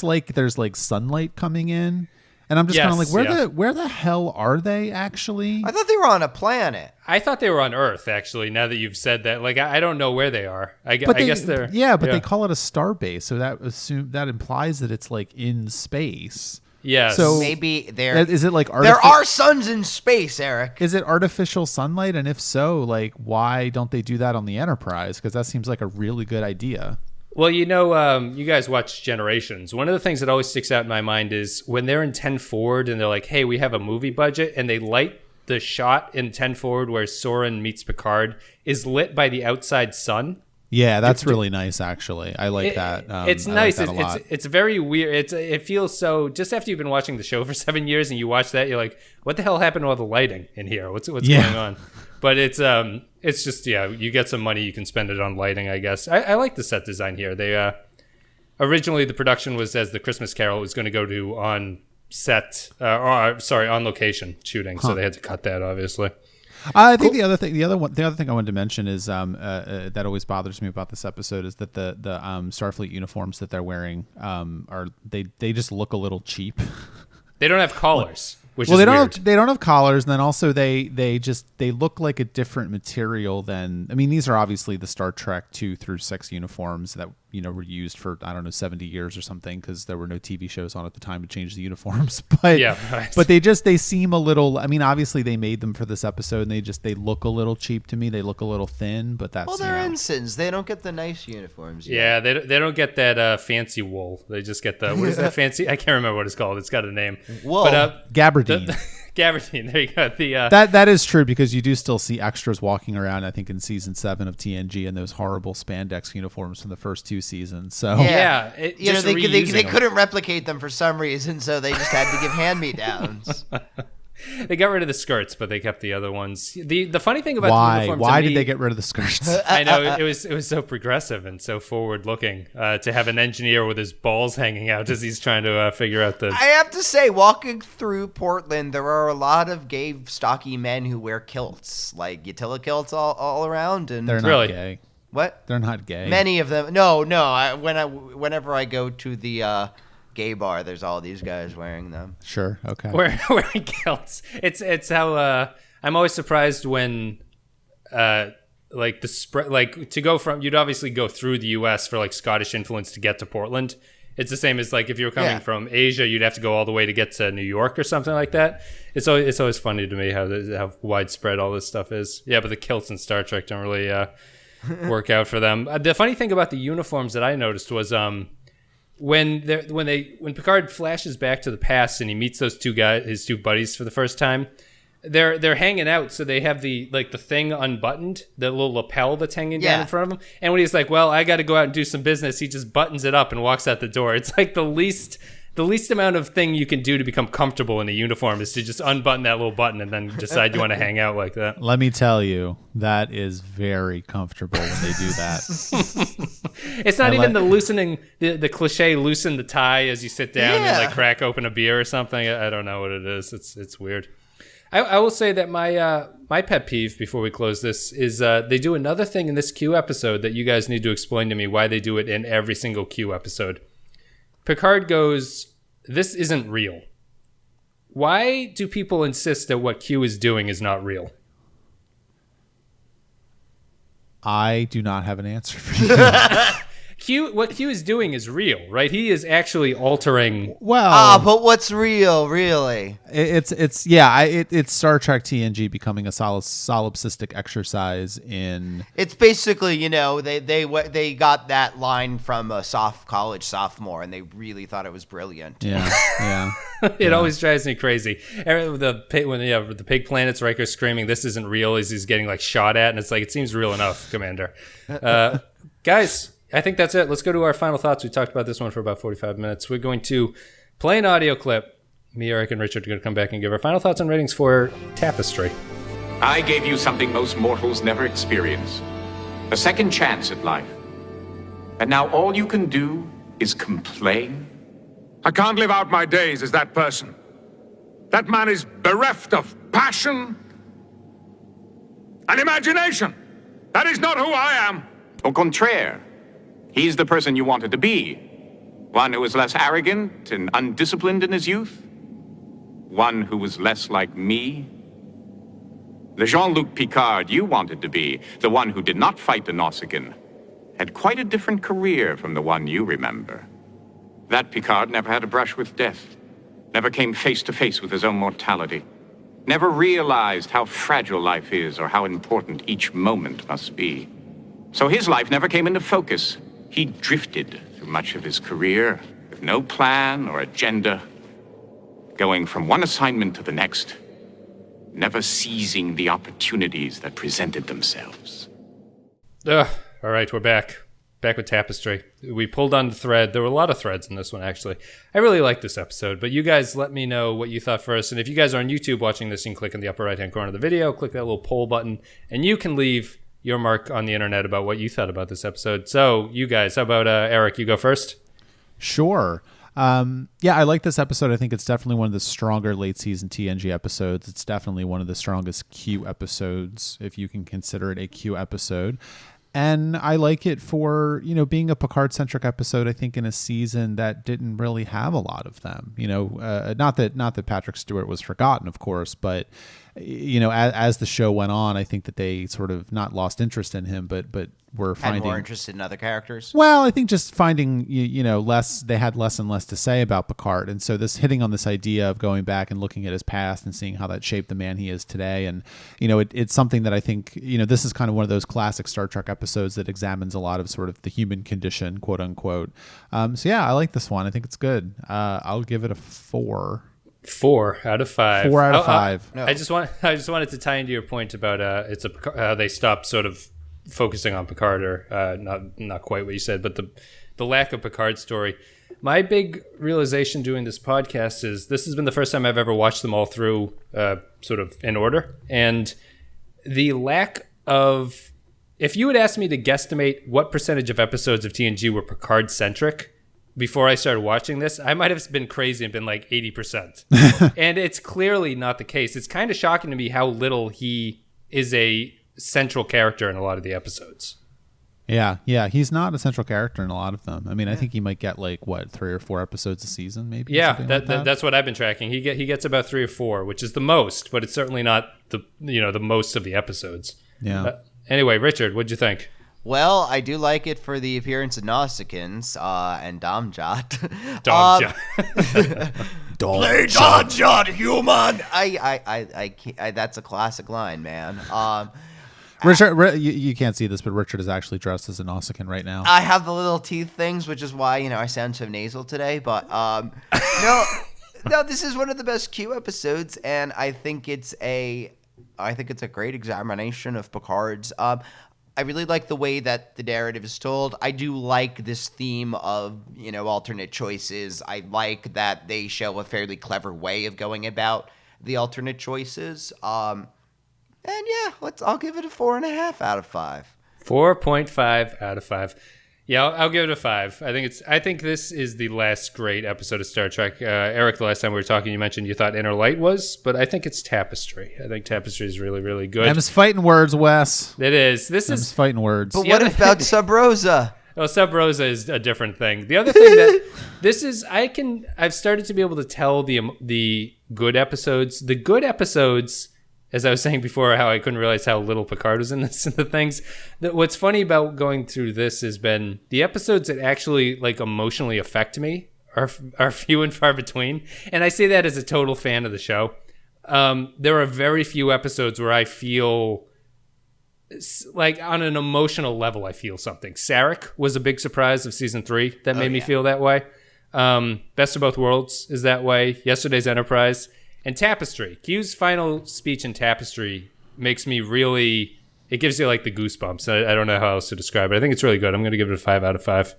like there's like sunlight coming in. And I'm just kind of like, where the hell are they actually? I thought they were on a planet. I thought they were on Earth, actually, now that you've said that. Like, I don't know where they are. I guess they're... Yeah, but they call it a star base, so that implies that it's like in space. Yeah. So maybe is it like there are suns in space, Eric? Is it artificial sunlight? And if so, like, why don't they do that on the Enterprise? Because that seems like a really good idea. Well, you guys watch Generations. One of the things that always sticks out in my mind is when they're in 10 forward and they're like, hey, we have a movie budget, and they light the shot in 10 forward where Soren meets Picard is lit by the outside sun. Yeah, that's really nice, actually. I like that. It's nice. It's very weird. It feels so. Just after you've been watching the show for 7 years and you watch that, you're like, "What the hell happened to all the lighting in here? What's going on?" But it's just you get some money, you can spend it on lighting, I guess. I like the set design here. They originally the production was as the Christmas Carol. It was going to go to on set, on location shooting, so they had to cut that, obviously. I think the other thing I wanted to mention is that always bothers me about this episode is that the Starfleet uniforms that they're wearing they just look a little cheap. They don't have collars, which well, is they weird. they don't have collars, and then also they look like a different material than. I mean, these are obviously the Star Trek 2 through 6 uniforms that were used for 70 years or something, because there were no TV shows on at the time to change the uniforms. But right. But they seem a little. I mean, obviously they made them for this episode, and they look a little cheap to me. They look a little thin, but that's they're ensigns. They don't get the nice uniforms. Yeah, they don't get that fancy wool. They just get the what is that fancy? I can't remember what it's called. It's got a name. Wool. But gabardine. Gabardine. There you go. That is true, because you do still see extras walking around. I think in season 7 of TNG in those horrible spandex uniforms from the first 2 seasons. So they couldn't replicate them for some reason, so they just had to give hand-me-downs. They got rid of the skirts, but they kept the other ones. The funny thing about the uniform, why did they get rid of the skirts? I know it was so progressive and so forward looking to have an engineer with his balls hanging out as he's trying to figure out the. I have to say, walking through Portland, there are a lot of gay, stocky men who wear kilts, like Utila kilts all around, and they're not gay. What? They're not gay. Many of them. No. Whenever I go to the gay bar, there's all these guys wearing them. Sure. Okay. Wearing kilts. It's how I'm always surprised when like the spread, like to go from, you'd obviously go through the U.S. for like Scottish influence to get to Portland. It's the same as like if you were coming from Asia, you'd have to go all the way to get to New York or something like that. It's always funny to me how widespread all this stuff is. Yeah, but the kilts in Star Trek don't really work out for them. The funny thing about the uniforms that I noticed was when Picard flashes back to the past and he meets those two guys, his two buddies, for the first time, they're hanging out, so they have the thing unbuttoned, the little lapel that's hanging down in front of him. And when he's like, "Well, I got to go out and do some business," he just buttons it up and walks out the door. It's like the least amount of thing you can do to become comfortable in a uniform is to just unbutton that little button and then decide you want to hang out like that. Let me tell you, that is very comfortable when they do that. It's not even the loosening, the cliche loosen the tie as you sit down and like crack open a beer or something. I don't know what it is. It's weird. I will say that my pet peeve before we close this is they do another thing in this Q episode that you guys need to explain to me why they do it in every single Q episode. Picard goes, "This isn't real." Why do people insist that what Q is doing is not real? I do not have an answer for you. What Q is doing is real, right? He is actually altering. Well, but what's real, really? It's Star Trek TNG becoming a solipsistic exercise in. It's basically, they got that line from a college sophomore, and they really thought it was brilliant. Yeah. It always drives me crazy. When the pig planet's Riker screaming, "This isn't real," as he's getting like shot at, and it's like, it seems real enough, Commander. Guys, I think that's it. Let's go to our final thoughts. We talked about this one for about 45 minutes. We're going to play an audio clip. Me, Eric, and Richard are going to come back and give our final thoughts and ratings for Tapestry. I gave you something most mortals never experience. A second chance at life. And now all you can do is complain? I can't live out my days as that person. That man is bereft of passion and imagination. That is not who I am. Au contraire. He's the person you wanted to be. One who was less arrogant and undisciplined in his youth. One who was less like me. The Jean-Luc Picard you wanted to be, the one who did not fight the Nausicaan, had quite a different career from the one you remember. That Picard never had a brush with death, never came face to face with his own mortality, never realized how fragile life is or how important each moment must be. So his life never came into focus. He drifted through much of his career with no plan or agenda, going from one assignment to the next, never seizing the opportunities that presented themselves. All right, we're back. Back with Tapestry. We pulled on the thread. There were a lot of threads in this one, actually. I really like this episode, but you guys let me know what you thought first. And if you guys are on YouTube watching this, you can click in the upper right-hand corner of the video, click that little poll button, and you can leave your mark on the internet about what you thought about this episode. So, you guys, how about Eric, you go first? Sure. I like this episode. I think it's definitely one of the stronger late season TNG episodes. It's definitely one of the strongest Q episodes, if you can consider it a Q episode. And I like it for, being a Picard-centric episode, I think in a season that didn't really have a lot of them. Not that Patrick Stewart was forgotten, of course, but, as the show went on, I think that they sort of not lost interest in him, but were finding more interested in other characters. Well, I think just finding, less, they had less and less to say about Picard. And so this hitting on this idea of going back and looking at his past and seeing how that shaped the man he is today. And, it's something that I think, this is kind of one of those classic Star Trek episodes that examines a lot of sort of the human condition, quote unquote. I like this one. I think it's good. I'll give it a 4. 4 out of 5. 4 out of 5. No. I just wanted to tie into your point about they stopped sort of focusing on Picard, or not quite what you said, but the lack of Picard story. My big realization doing this podcast is this has been the first time I've ever watched them all through sort of in order, and the lack of, if you had asked me to guesstimate what percentage of episodes of TNG were Picard centric before I started watching this, I might have been crazy and been like 80%. And it's clearly not the case. It's kind of shocking to me how little he is a central character in a lot of the episodes. Yeah, he's not a central character in a lot of them. I mean, I think he might get 3 or 4 episodes a season, maybe. Yeah, that's what I've been tracking. He gets about 3 or 4, which is the most, but it's certainly not the most of the episodes. Yeah. Anyway, Richard, what'd you think? Well, I do like it for the appearance of Nausicaans and Domjot. Play Domjot, human. I that's a classic line, man. Richard, you can't see this, but Richard is actually dressed as a Nausicaan right now. I have the little teeth things, which is why I sound so nasal today. But no, this is one of the best Q episodes, and I think it's a great examination of Picard's. I really like the way that the narrative is told. I do like this theme of, alternate choices. I like that they show a fairly clever way of going about the alternate choices. I'll give it a 4.5 out of 5. 4.5 out of 5. Yeah, I'll give it a 5. I think this is the last great episode of Star Trek. Eric, the last time we were talking, you mentioned you thought Inner Light was, but I think it's Tapestry. I think Tapestry is really, really good. Them's fighting words, Wes. It is. Them's fighting words. But what about Sub Rosa? Well, Sub Rosa is a different thing. The other thing that this is, I've started to be able to tell the good episodes. The good episodes, as I was saying before, how I couldn't realize how little Picard was in this and the things. What's funny about going through this has been the episodes that actually emotionally affect me are few and far between. And I say that as a total fan of the show. There are very few episodes where I feel on an emotional level, I feel something. Sarek was a big surprise of season 3 that made me feel that way. Best of Both Worlds is that way. Yesterday's Enterprise. And Tapestry. Q's final speech in Tapestry makes me really... It gives you the goosebumps. I don't know how else to describe it. I think it's really good. I'm going to give it a 5 out of 5.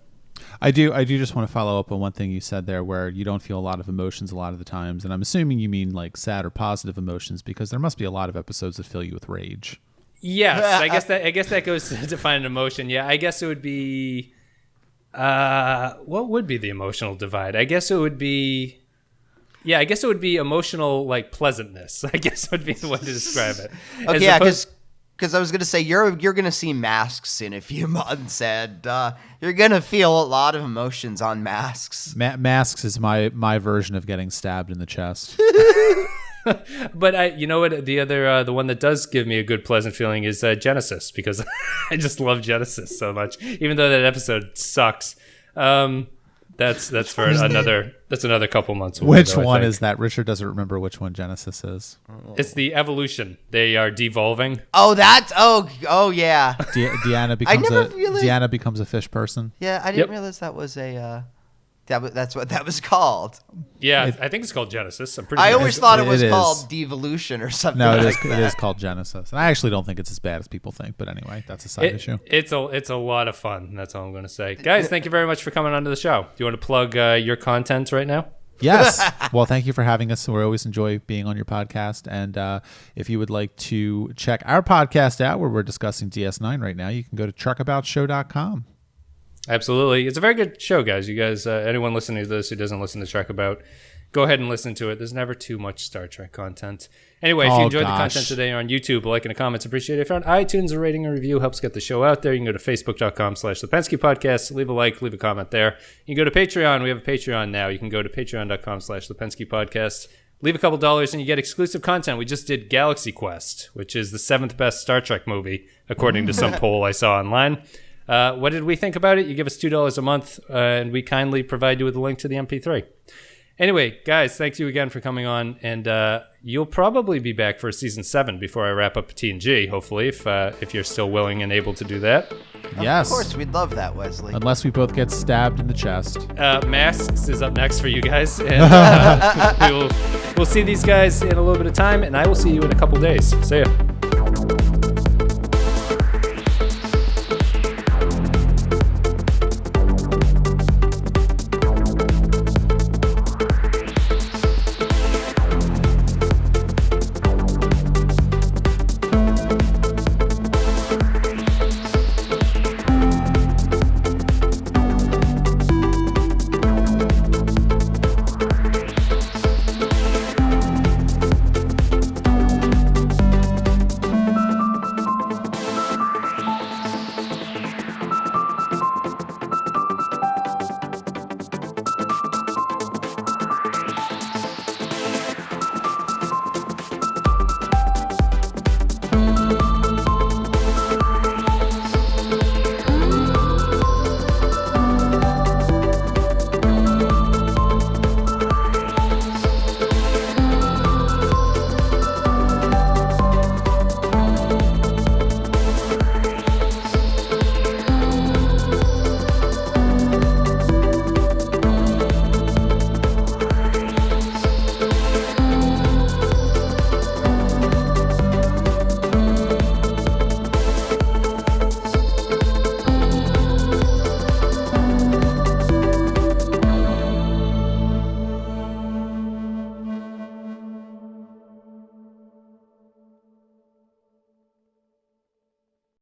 I do just want to follow up on one thing you said there where you don't feel a lot of emotions a lot of the times. And I'm assuming you mean sad or positive emotions because there must be a lot of episodes that fill you with rage. Yes. I guess that goes to define an emotion. Yeah, I guess it would be... what would be the emotional divide? I guess it would be... Yeah, I guess it would be emotional, pleasantness. I guess would be the way to describe it. Okay, yeah, because I was going to say, you're going to see Masks in a few months, and you're going to feel a lot of emotions on Masks. Masks is my version of getting stabbed in the chest. But you know what? The one that does give me a good, pleasant feeling is Genesis, because I just love Genesis so much, even though that episode sucks. That's for another couple months away. Which though, one is that? Richard doesn't remember which one Genesis is. It's the evolution. They are devolving. Oh, that's yeah. Deanna becomes a fish person. Yeah, I didn't realize that was a that's what that was called. Yeah, I think it's called Genesis. I'm pretty I sure. always thought it was is. called devolution or something. No, it is called Genesis. And I actually don't think it's as bad as people think, but anyway, that's a side issue. It's a lot of fun. That's all I'm going to say. Guys, thank you very much for coming onto the show. Do you want to plug your content right now? Yes. Well, thank you for having us. We always enjoy being on your podcast. And if you would like to check our podcast out where we're discussing DS9 right now, you can go to Trekaboutshow.com. Absolutely. It's a very good show, guys. You guys, anyone listening to this who doesn't listen to Trekabout, go ahead and listen to it. There's never too much Star Trek content. Anyway, if you enjoyed the content today on YouTube, a like and a comment's appreciated. If you're on iTunes, a rating and review helps get the show out there. You can go to facebook.com/The Podcast. Leave a like, leave a comment there. You can go to Patreon. We have a Patreon now. You can go to patreon.com/The Podcast. Leave a couple dollars and you get exclusive content. We just did Galaxy Quest, which is the 7th best Star Trek movie, according to some poll I saw online. What did we think about it? You give us $2 a month, and we kindly provide you with a link to the MP3. Anyway, guys, thank you again for coming on, and you'll probably be back for season 7 before I wrap up TNG, hopefully, if you're still willing and able to do that. Yes. Of course, we'd love that, Wesley. Unless we both get stabbed in the chest. Masks is up next for you guys, and we'll see these guys in a little bit of time, and I will see you in a couple days. See ya.